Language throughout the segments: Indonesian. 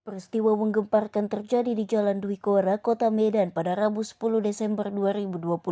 Peristiwa menggemparkan terjadi di Jalan Dwi Kora, Kota Medan pada Rabu 10 Desember 2025.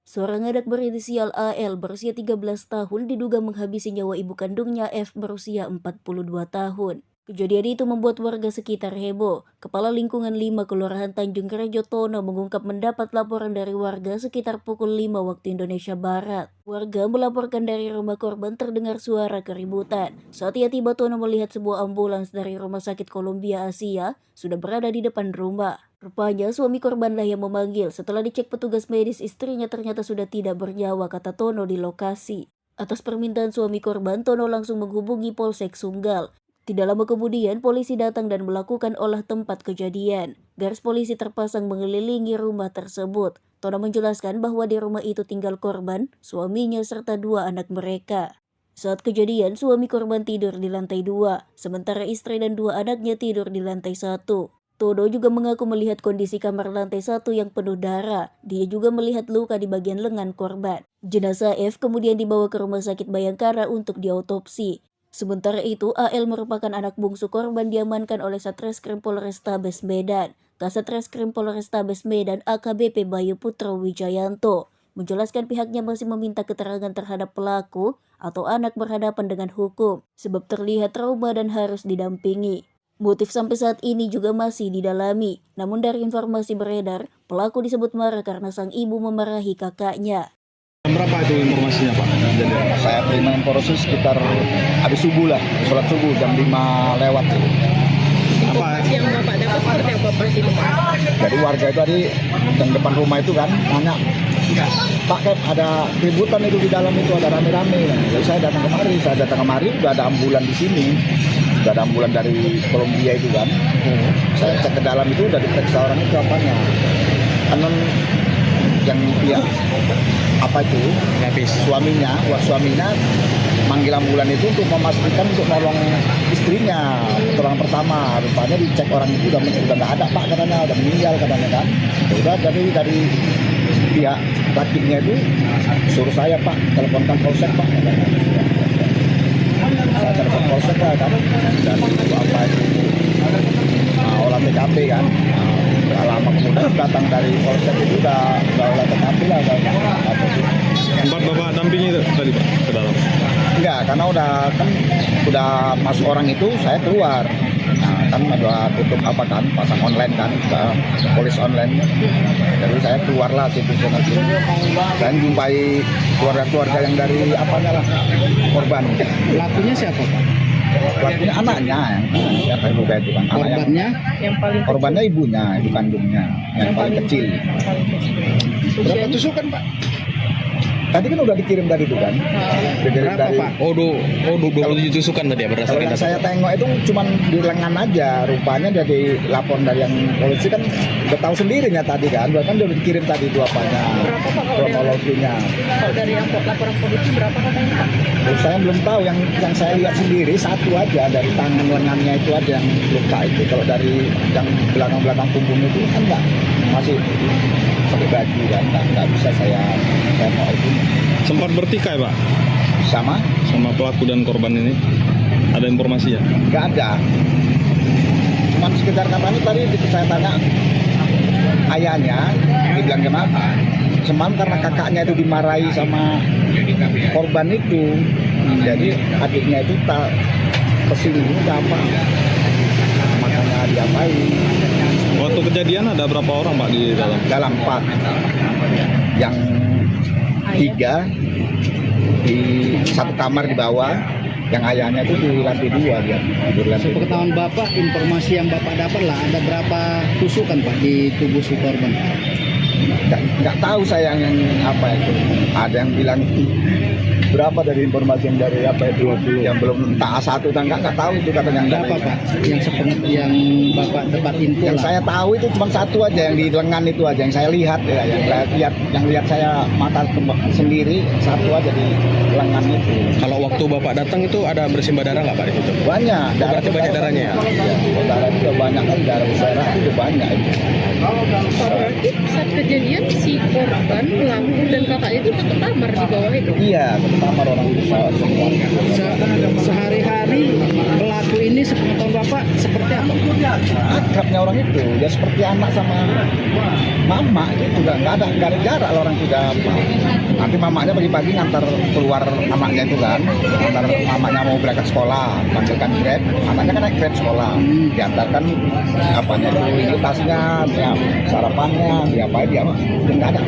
Seorang anak berinisial AL berusia 13 tahun diduga menghabisi nyawa ibu kandungnya F berusia 42 tahun. Kejadian itu membuat warga sekitar heboh. Kepala Lingkungan 5 Kelurahan Tanjung Gerejo Tono mengungkap mendapat laporan dari warga sekitar pukul 5 waktu Indonesia Barat. Warga melaporkan dari rumah korban terdengar suara keributan. Saat ia tiba, Tono melihat sebuah ambulans dari Rumah Sakit Columbia Asia sudah berada di depan rumah. Rupanya suami korbanlah yang memanggil. Setelah dicek petugas medis, istrinya ternyata sudah tidak bernyawa, kata Tono di lokasi. Atas permintaan suami korban, Tono langsung menghubungi Polsek Sunggal. Tidak lama kemudian, polisi datang dan melakukan olah tempat kejadian. Garis polisi terpasang mengelilingi rumah tersebut. Tono menjelaskan bahwa di rumah itu tinggal korban, suaminya serta 2 anak mereka. Saat kejadian, suami korban tidur di lantai 2, sementara istri dan 2 anaknya tidur di lantai 1. Tono juga mengaku melihat kondisi kamar lantai 1 yang penuh darah. Dia juga melihat luka di bagian lengan korban. Jenazah F kemudian dibawa ke Rumah Sakit Bayangkara untuk diautopsi. Sementara itu, AL merupakan anak bungsu korban diamankan oleh Satreskrim Polrestabes Medan. Kasatreskrim Polrestabes Medan AKBP Bayu Putra Wijayanto menjelaskan pihaknya masih meminta keterangan terhadap pelaku atau anak berhadapan dengan hukum, sebab terlihat trauma dan harus didampingi. Motif sampai saat ini juga masih didalami. Namun dari informasi beredar, pelaku disebut marah karena sang ibu memarahi kakaknya. Berapa itu informasinya, Pak? Saya terima informasi sekitar habis subuh lah, sholat subuh jam 5 lewat. Informasi yang Bapak dapat seperti apa pas itu, Pak? Jadi warga itu tadi yang depan rumah itu kan nanya, Pak Kep, ada keributan itu di dalam itu, ada rame-rame. Jadi saya datang kemari, udah ada ambulan di sini. Udah ada ambulan dari Columbia itu kan. Saya cek ke dalam itu udah diperiksa orang itu apanya. Kanan yang pihak apa itu suaminya manggil ambulan itu untuk memastikan untuk nolong istrinya. Pertolongan pertama rupanya dicek orang itu udah nggak ada, Pak, katanya udah meninggal katanya kan. Udah dari pihak rakitnya itu suruh saya, Pak, teleponkan polsek, Pak, katanya. Saya telepon polsek lah kan, dan itu apa itu olah TKP kan. Lama kemudian datang dari polsek itu udah olah TKP lah. Sempat Bapak dampingi itu tadi, Pak, ke dalam? Enggak, karena udah masuk orang itu saya keluar. Nah, kan ada tutup pasang online kan, polis online. Jadi saya keluarlah situ dan jumpai keluarga yang dari korban. Pelakunya siapa, Pak? Pelakunya anaknya yang terduga itu kan. Korbannya? Korbannya ibunya, ibu kandungnya yang paling kecil. Berapa tusukan, Pak? Tadi kan udah dikirim dari itu kan. Berapa, Pak? Oh, 27 tusukan tadi ya Kalau berdasarkan yang saya tengok itu cuma di lengan aja. Rupanya dari laporan dari yang polisi kan udah tahu sendirinya tadi kan. Bahkan udah dikirim tadi itu apanya. Berapa, Pak, kronologinya. Kalau dari laporan polisi berapa katanya, Pak? Saya belum tahu, yang saya lihat sendiri satu aja dari tangan lengannya itu aja yang luka itu. Kalau dari yang belakang punggung itu kan enggak, masih pakai baju kan, nggak bisa saya tengok itu. Sempat bertikai, Pak? Sama Pelaku dan korban ini? Ada informasi ya? nggak ada. Cuman sekitar katanya tadi saya tanya ayahnya, dibilang kenapa? Cuman karena kakaknya itu dimarahi sama korban itu, jadi adiknya itu tak kesinggung apa, makanya diapain. Waktu kejadian ada berapa orang, Pak, di dalam? Dalam 4, yang 3 di satu kamar di bawah, yang ayahnya itu di lantai 2 dia. Sepengetahuan Bapak, informasi yang Bapak dapat lah, ada berapa tusukan, Pak, di tubuh si korban? Nggak tahu saya yang apa itu. Ada yang bilang berapa dari informasi yang dari apa itu, yang belum entah A1 dan nggak tahu itu katanya. Berapa, Pak? Yang Bapak dapat info Yang lah. saya tahu itu cuma satu aja, yang di lengan itu aja yang saya lihat ya, yang lihat saya mata sendiri, satu aja di lengan itu. Kalau waktu Bapak datang itu ada bersimbah darah nggak, Pak, di situ? Banyak. Berarti banyak darahnya ya? Darah juga banyak kan, darah berdarah itu banyak itu. Berarti saat kejadian si korban, pelaku dan kakak itu berarti satu kamar di bawah itu. Iya, satu kamar orang bisa semua. Sehari-hari pelaku ini sepengetahuan Bapak seperti apa? Akrabnya orang itu, ya seperti anak sama mama gitu, nggak ada jarak lah orang juga. Nanti mamanya pagi-pagi ngantar keluar anaknya itu kan, ngantar mamanya mau berangkat sekolah, panggilkan Grab, anaknya kan naik Grab sekolah, diantarkan apanya itu tasnya, ya, sarapannya, diapain dia, nggak ada,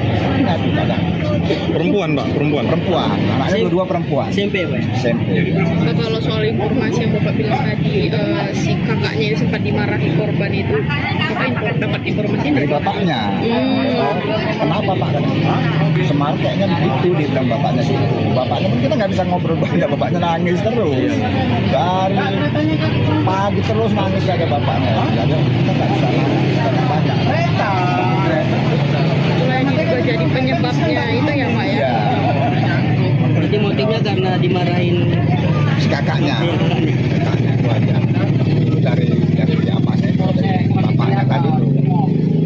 nggak ada. Perempuan Pak, perempuan. Perempuan, anaknya dua-dua perempuan. SMP Pak? SMP. Nah, kalau soal informasi yang Bapak bilang tadi, si kakaknya yang sempat dimarahi korban itu, Bapak dapat informasi Dari dari bapaknya. Kenapa Pak? Semar kayaknya begitu, dia bilang bapaknya gitu. Bapaknya pun kita nggak bisa ngobrol banyak, bapaknya nangis terus. Dari pagi terus nangis aja bapaknya. Jadi kita nggak bisa nangis banyak. Selain juga jadi penyebabnya itu ya Pak ya? Iya, Berarti motifnya karena dimarahin si kakaknya. Kakaknya itu aja. Itu dari apanya itu, dari bapaknya tadi tuh.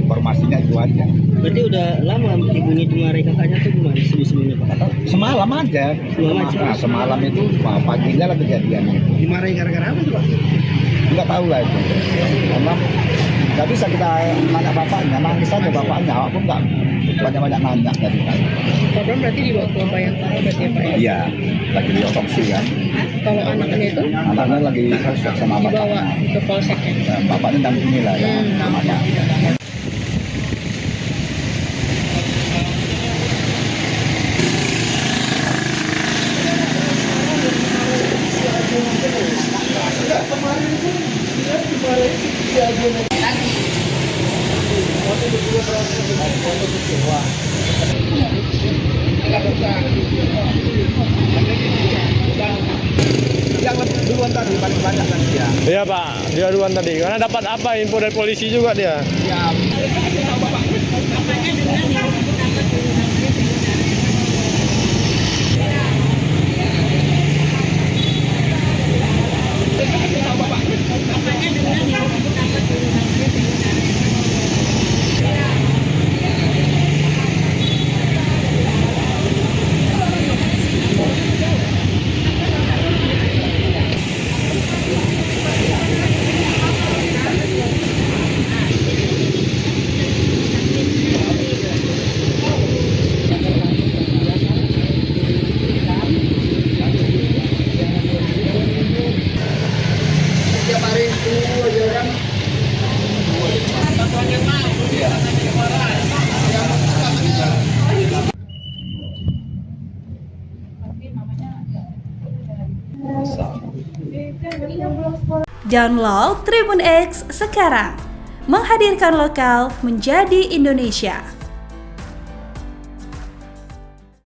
Informasinya itu aja. Berarti udah lama ibunya dimarahi kakaknya tuh gimana sebelumnya Pak? Semalam aja. Nah, semalam itu paginya lah kejadiannya. Dimarahi gara-gara apa tuh Pak? Nggak tahu lah itu. Karena nggak bisa kita nanya bapaknya, nangis aja bapaknya. Aku nggak banyak-banyak nanya tadi kan. Korban berarti dibawa ke Bayangkara berarti ya Pak ya? Iya, lagi di otopsi kan. Kalau anaknya itu Anaknya lagi polsek sama dibawa bapaknya. ke polseknya? Nah, bapaknya dampingi lah ya. Namanya. Yang duluan tadi paling banyak kan dia. Iya Pak, dia duluan tadi. Karena dapat apa info dari polisi juga dia. Ya, Download Tribun X sekarang, menghadirkan lokal menjadi Indonesia.